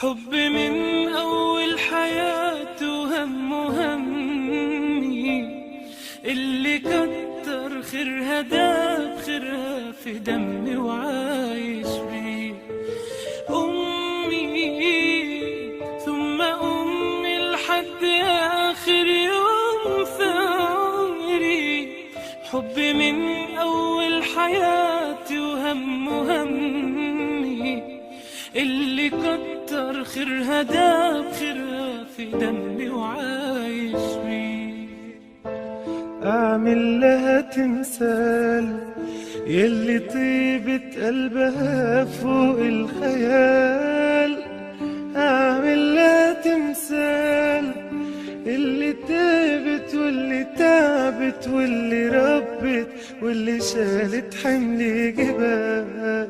حب من أول حياته همي اللي كتر خيرها داب خيرها في دمي وعايش بيه. أمي ثم أمي لحد آخر يوم في عمري. حب من أول حياتي همي اللي كتر خيرها داب خيرها في دمي وعايش بيه. أعمل لها تمثال يلي طيبة قلبها فوق الخيال. أعمل لها تمثال اللي تعبت واللي تعبت واللي ربت واللي شالت حمل جبال.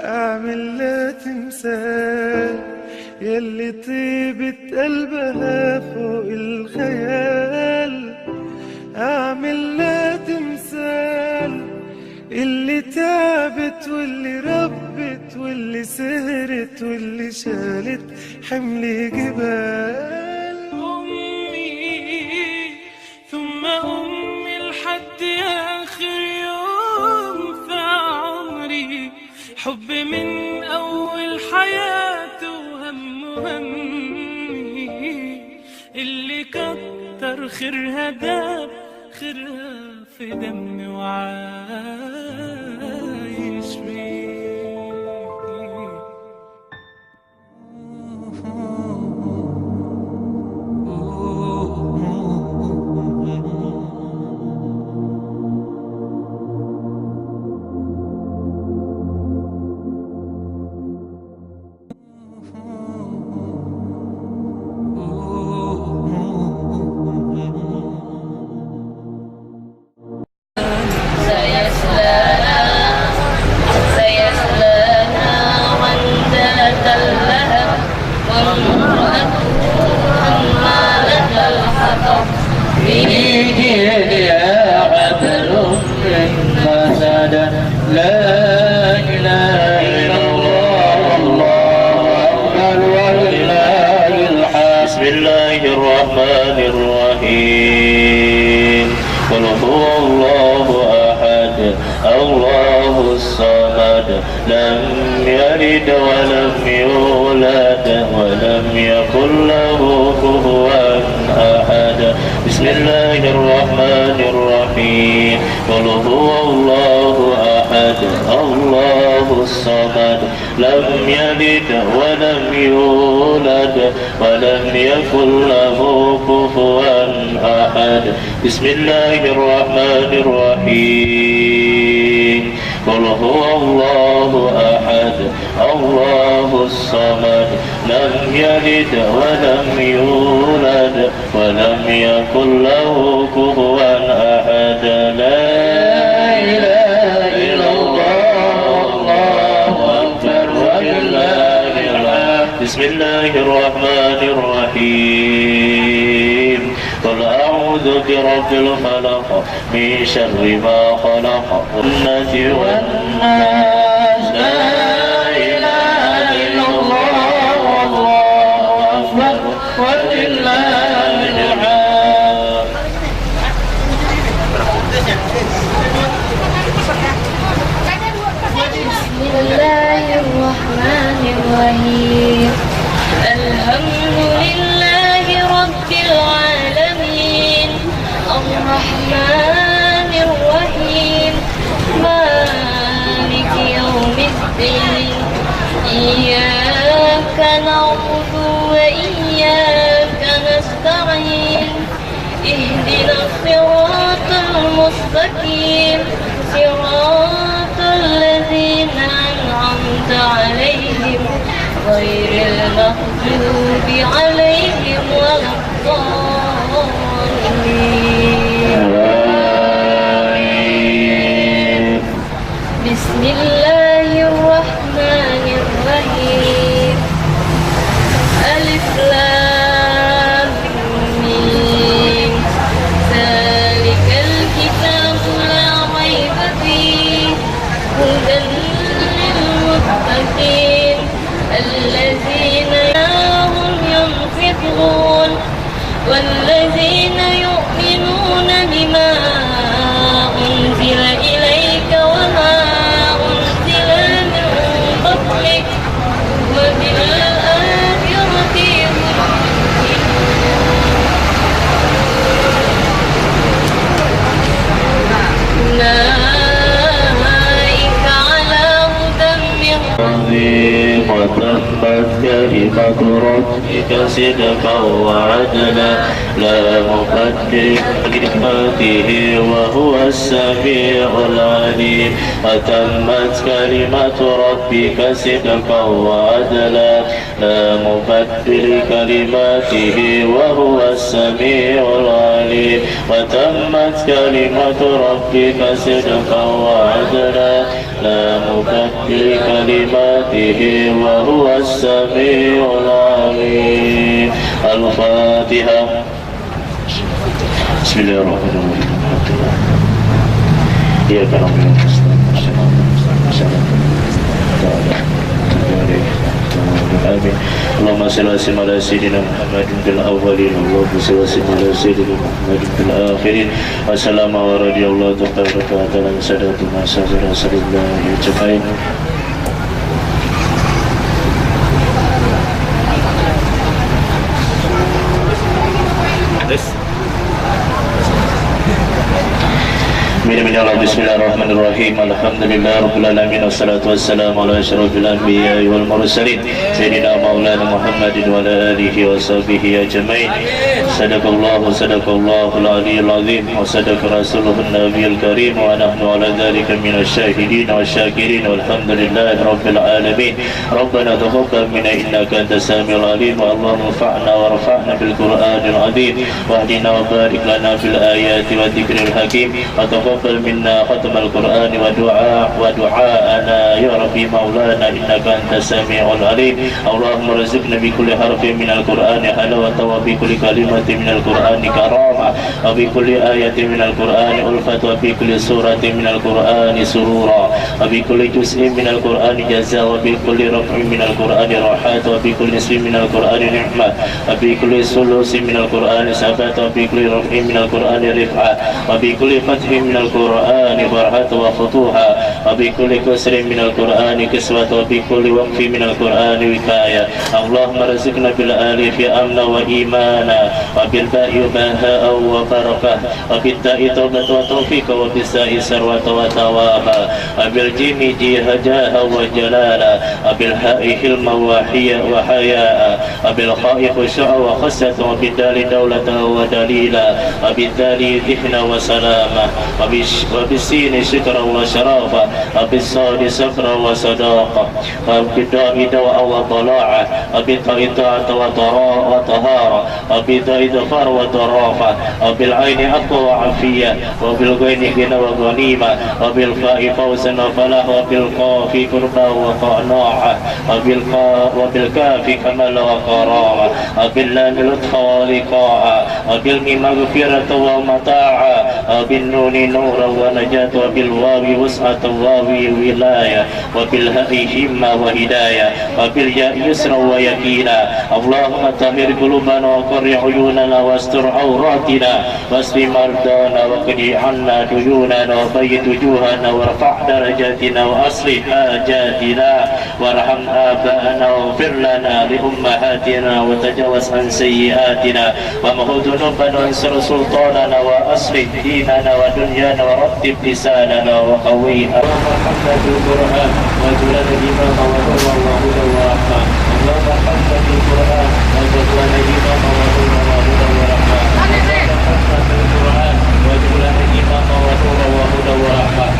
أعمل لها تمثال يلي طيبة قلبها فوق الخيال. أعمل لها تمثال اللي تعبت واللي ربت واللي سهرت واللي شالت حمل جبال. أمي ثم أمي لحد آخر يوم في عمري. حب من أول حياته همي اللي كتر خيرها داب خيرها في دمي وعايش بيه. بسم الله الرحمن الرحيم. قل هو الله أحد الله الصمد لم يلد ولم يولد ولم يكن له كفوا أحد. بسم الله الرحمن الرحيم. قل هو الله أحد الله الصمد لم يلد ولم يولد ولم يكن له كفوا أحد. بسم الله الرحمن الرحيم. قل هو الله أحد الله الصمد لم يلد ولم يولد ولم يكن له كفوا أحد. لا إله إلا الله الله أكبر ولله الحمد. بسم الله الرحمن الرحيم. قل أعوذ برب الفلق من شر ما خلق والناس والناس. لا إله إلا الله والله أكبر ولله الحمد. بسم الله الرحمن الرحيم. الحمد لله رب العالمين الرحمن الرحيم مالك يوم الدين. إياك نعبد وإياك نستعين. اهدنا الصراط المستقيم صراط الذين أنعمت عليهم غير المغضوب عليهم ولا الضالين. بسم الله الرحمن الرحيم. ألف لام ميم. ذلك الكتاب لا ريب فيه هدى للمتقين الذين كلمة ربك صدقا وعدلا لا مبدل لكلماته وهو السميع العليم وتمت كلمة ربك صدقا وعدلا لا مبدل لكلماته وهو السميع العليم وتمت كلمة ربك صدقا وعدلا لا مبدل لكلماته وهو السميع العليم. الفاتحة. بسم الله الرحمن الرحيم. إياك نعبد آمين. اللهم صل وسلم على سيدنا محمد في الأولين اللهم صل وسلم على سيدنا محمد في الآخرين وسلم ورضي الله تبارك وتعالى عن سادتنا سادة رسول الله أجمعين. Bismillahirrahmanirrahim. Alhamdulillah rabbil alamin wassalatu wassalamu ala asyrafil anbiya'i wal mursalin sayyidina maulana Muhammadin wa ala alihi wa sahbihi ajmain. Sadaqallahu sadaqallahul aliyyil azim wa sadaqa rasuluhun nabiyil karim wa nahnu ala dhalika minasyahidin wasyakirin walhamdulillahi rabbil alamin. Rabbana taqabbal minna innaka antas samiul alim wa Allahumma anfa'na warfa'na bil Qur'anil azim wahdina wa barik lana fil ayati wa dzikril hakim wa taqabbal minna khatam al-Qur'an wa du'a'ana ya Rabbi maulana innaka antas samiul alim. Allahumma rizqna bi kulli harfin min al-Qur'ani halawatan wa bi kulli kalimatin min al-Qur'ani karama wa bi kulli ayatin min al-Qur'ani ulfat wa bi kulli suratin min al-Qur'ani surura wa bi kulli juz'in min al-Qur'ani jazaa wa bi kulli raf'in min al-Qur'ani rahat wa bi kulli nisfin min al-Qur'ani ni'mah wa bi kulli sulusin min al-Qur'ani sabat wa bi kulli raf'in min al-Qur'ani rif'ah wa bi kulli fathin min al-Qur'ani farhat wa futuha wa bi kulli kasrin min al-Qur'ani kiswat wa bi kulli waqfin min al-Qur'ani wikaya. Allahumma rizqna bil alif amna wa imana wa bil ba'i baha wa barakah wa bil ta'i tawbat wa tawfiq wa bis sa'i sarwata wa tawaba wa bil jimi jihajaha wa jalala wa bil ha'i hilma wa hiya wa haya'a wa bil kha'i khushu'a wa khassat wa bil dali dawlata wa dalila wa bil dali dhihna wa salama wa bis sini syukra wa syarafa wa bis sadi safra wa sadaqa wa bil da'i dawa wa tala'a wa bil ta'i ta'ata wa tahara wa bil da'i dhafar wa tarafa wa bil aini aqwa wa afiyah wa bil ghaini ghina wa ghanima wa bil fa'i fawzan wa falah wa bil qafi qurba wa qana'a wa bil kafi kamala wa karama wa bil lam lutfa wa liqa'a wa bil mim maghfirata wa mata'a wa bil nuni nura wa najat wa bil wawi wus'ata wa wilaya wa bil ha'i himma wa hidayah wa bil ya'i yusra wa yaqina. Allahumma tahhir qulubana wa qarri uyunana wastur awratina wasfi mardana wa qdi anna duyunana wa bayyid wujuhana warfa' darajatina wa aslih hajatina warham aba'ana wa ighfir lana li ummahatina wa tajawaz an sayyi'atina wa mahud dhunubana wa ansur sultanana wa aslih dinana wa dunyana wa rattib lisanana wa qawwiha Muhammadul Qur'an wa julana imama wa huwa wa rahmah. Allahumma hamdul Qur'an wa julana imama wa huwa wa rahmah. Hamdul Qur'an wa julana imama wa huwa wa rahmah.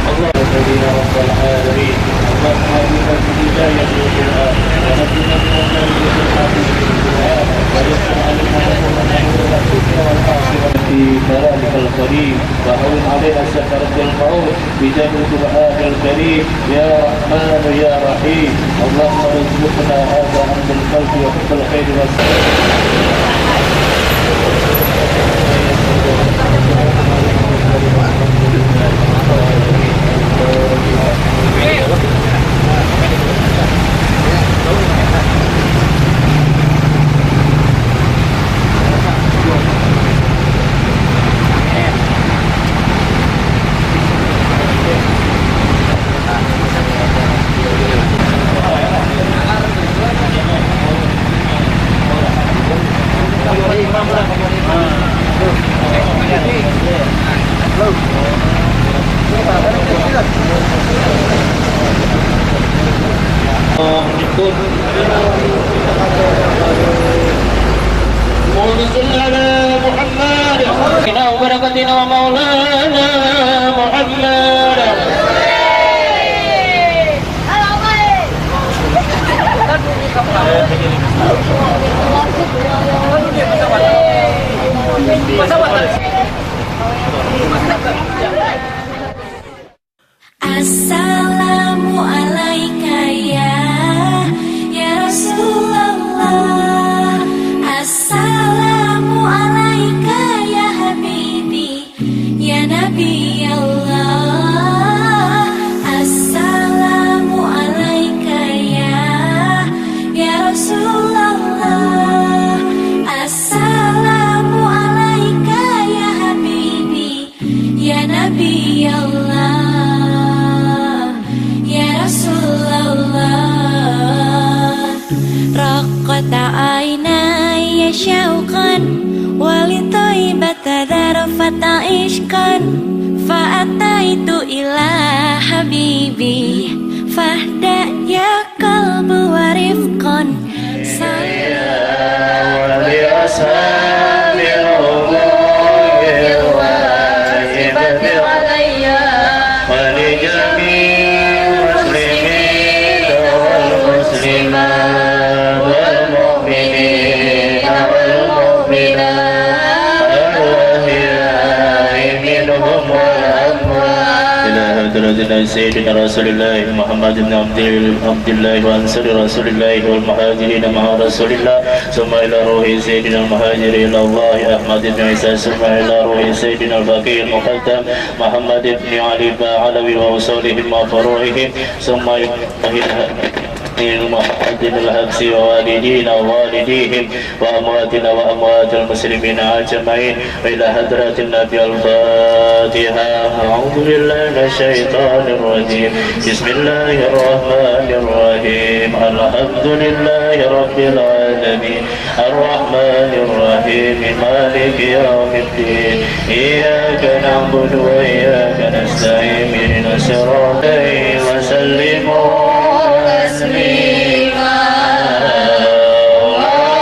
Allahumma ya rabbal alamin. Allahumma hadina bil hidayati wal Qur'an wa hadina bil hidayati wal Qur'an wa yassir alaina في كلامك الكريم وهون علينا سكرة الموت بجاه القرآن الكريم يا رحمن يا رحيم. اللهم ارزقنا هذا عند القلب وحب الخير menyebut صل على محمد وبركاتنا ومولانا محمد. Assalamu alayka ya Rasulullah. Assalamu alayka ya Habibi ya Nabi Allah. Assalamu alayka ya Rasulullah. Assalamu alayka ya Habibi ya Nabi Allah. رقت عيناي شوقا ولطيبة ذرفت عشقا فأتيت إلى حبيبي فاهدأ يا قلب ورفقا ولأصحاب الأمور الواجبة علي ولجميع المسلمين والمسلمات والمؤمنين والمؤمنات الأحياء منهم والأموات إلى حضرة سيدنا رسول الله محمد بن عبد الله وأنصار رسول الله والمهاجرين مع رسول الله ثم إلى روح سيدنا المهاجر إلى الله أحمد بن عيسى ثم إلى روح سيدنا الباقي المقدم محمد بن علي العلوي وأصولهم وفروعهم ثم إلى المحمد الحبس ووالدينا ووالديهم وأمواتنا وأموات المسلمين أجمعين إلى حضرة النبي الفاتحة. أعوذ بالله من الشيطان الرجيم. بسم الله الرحمن الرحيم. الحمد لله رب العالمين الرحمن الرحيم مالك يوم الدين إياك نعبد وإياك نستعين اهدنا الصراط وسلموا تسليما.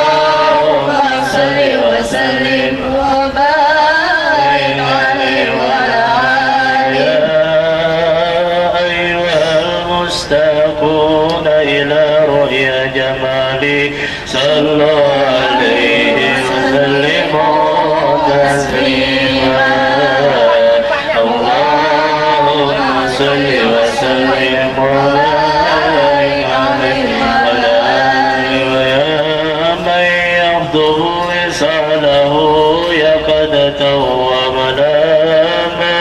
اللهم صل وسلم وبارك عليه وعلى آله. يا أيها المشتاقون إلى رؤيا جمالك صلوا عليه وسلموا تسليما. اللهم صل وسلم وبارك عليه وعلى آله. ويا من يحضر وصاله يقظة ومناما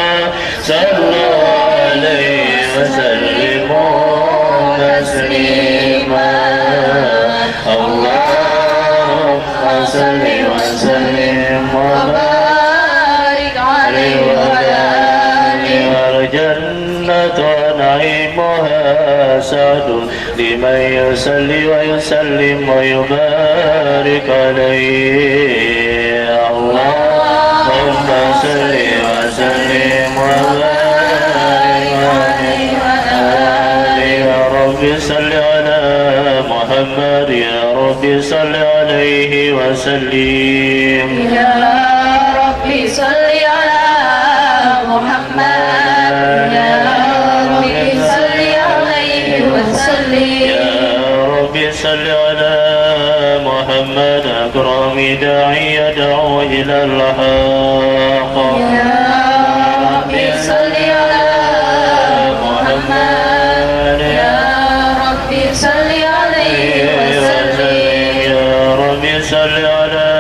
صلوا عليه وسلموا تسليما. اللهم صل وسلم وبارك عليه وعلى آله. والجنة ونعيمها سعد لمن يصلي ويسلم ويبارك عليه. اللهم صل وسلم وبارك عليه وعلى آله. يا رب صل على محمد يا رب صل عليه وسلم. يا ربي صل على محمد يا ربي صل عليه وسلم. يا رب صل على محمد أكرم داعي يدعو إلى الحق. يا ربي صل على محمد يا ربي صل عليه وسلم. يا رب صل على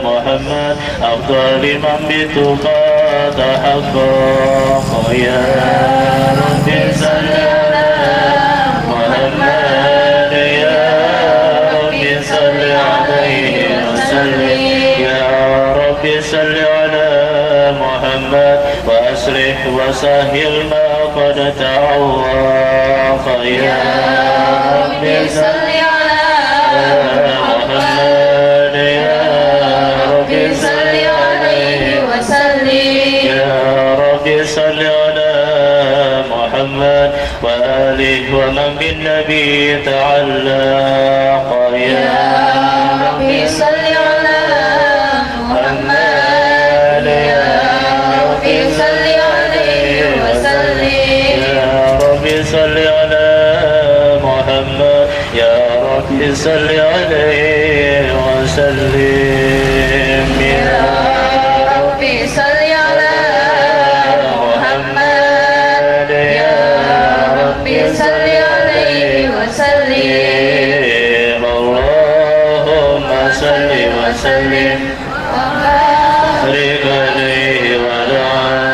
محمد أفضل من بتقى تحقق. يا رب صل على محمد يا رب صل عليه وسلم. يا رب صل على محمد وأصلح وسهل ما قد تعوق. يا رب صل على محمد يا رب صل عليه وسلم. يا رب صل على محمد وآله ومن بالنبي تعلق يا ربي صل على محمد يا ربي صل عليه وسلم يا ربي صل على محمد يا ربي صل عليه وسلم يا ربي صل على محمد يا ربي صل عليه وسلم اللهم صل وسلم بارك عليه وعلى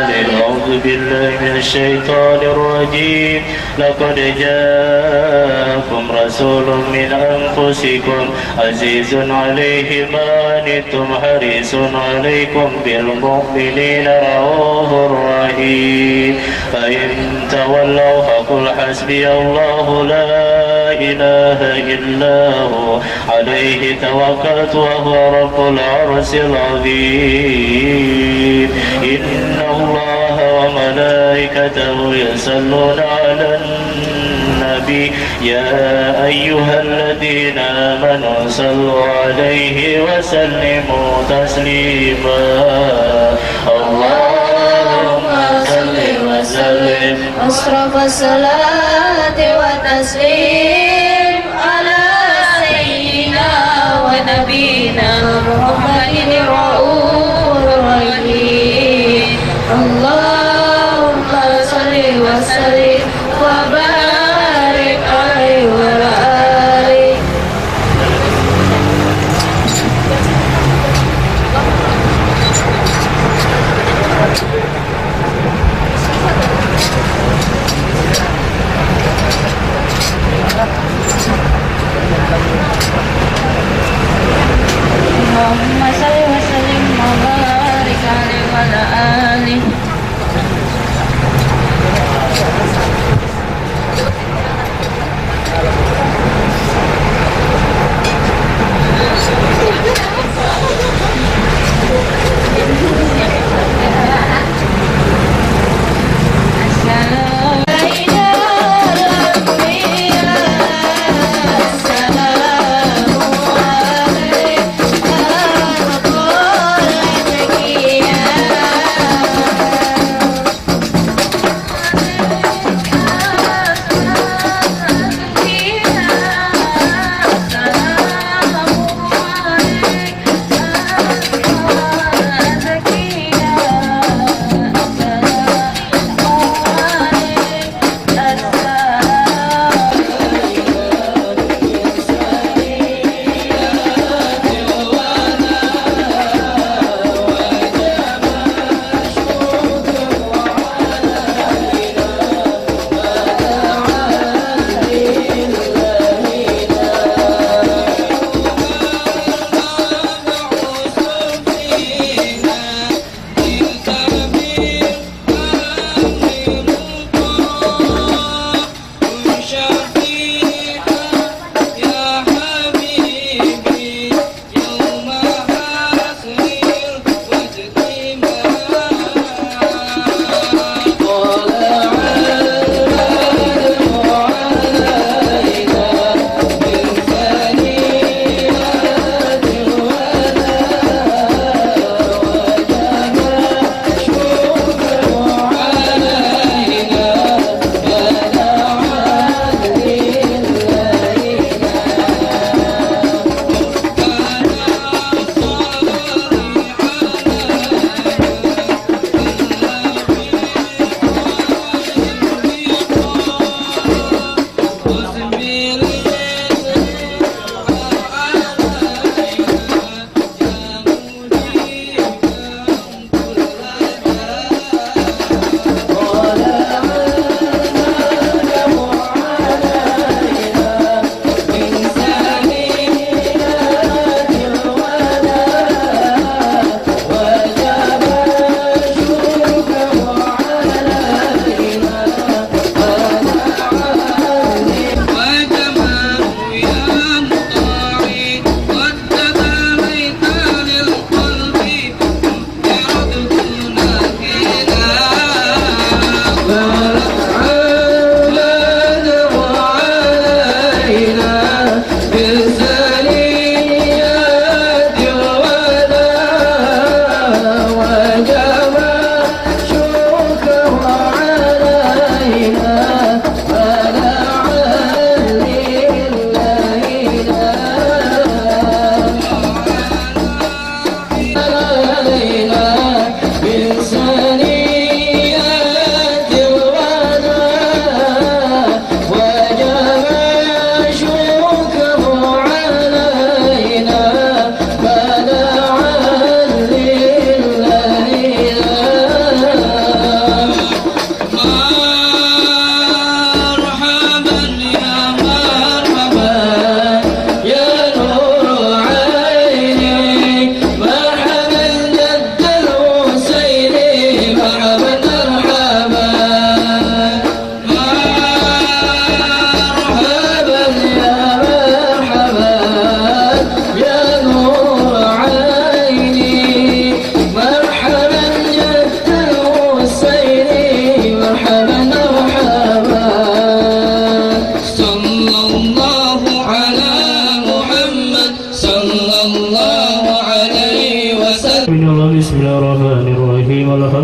آله. أعوذ بالله من الشيطان الرجيم. لقد جاءكم رسول من أنفسكم عزيز عليه ما عنتم حريص عليكم بالمؤمنين رؤوف رحيم. فإن تولوا فقل حسبي الله لا إله إلا هو عليه توكلت وهو رب العرش العظيم. إن الله وملائكته يصلون على النبي يا أيها الذين آمنوا صلوا عليه وسلموا تسليما. اللهم صل وسلم أشرف الصلاة والتسليم على سيدنا ونبينا محمد الرؤوف الرحيم. اللهم صل وسلم وبارك عليه وعلى آله. Thank you.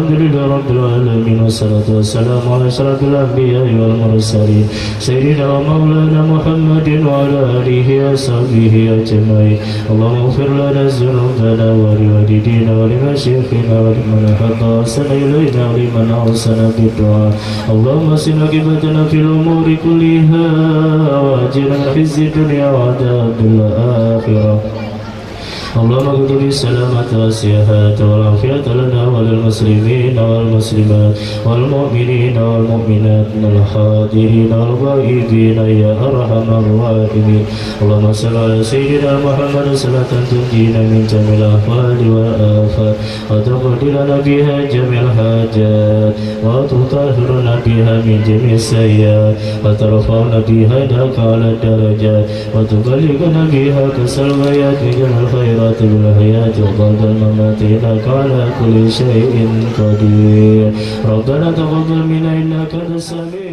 الحمد لله رب العالمين والصلاة والسلام على أشرف الأنبياء والمرسلين سيدنا ومولانا محمد وعلى آله وصحبه أجمعين اللهم اغفر لنا ذنوبنا ولوالدينا ولمشايخنا ولمن حضر أحسن إلينا ولمن أحسن بالدعاء اللهم أحسن عاقبتنا في الأمور كلها وأجرنا في الدنيا وعذاب الآخرة اللهم اكتب السلامة والصحة والعافية لنا وللمسلمين والمسلمات والمؤمنين والمؤمنات الحاضرين والغائبين يا أرحم الراحمين اللهم صل على سيدنا محمد صلاة تنجينا من جميع الأحوال والآفات وتقضي لنا بها جميع الحاجات وتطهرنا بها من جميع السيئات وترفعنا بها إليك على الدرجات وتبلغنا بها كسر الغايات من جميع الخيرات بالحياة وبعد الممات إنك على كل شيء قدير ربنا تقبل منا إنك أنت السميع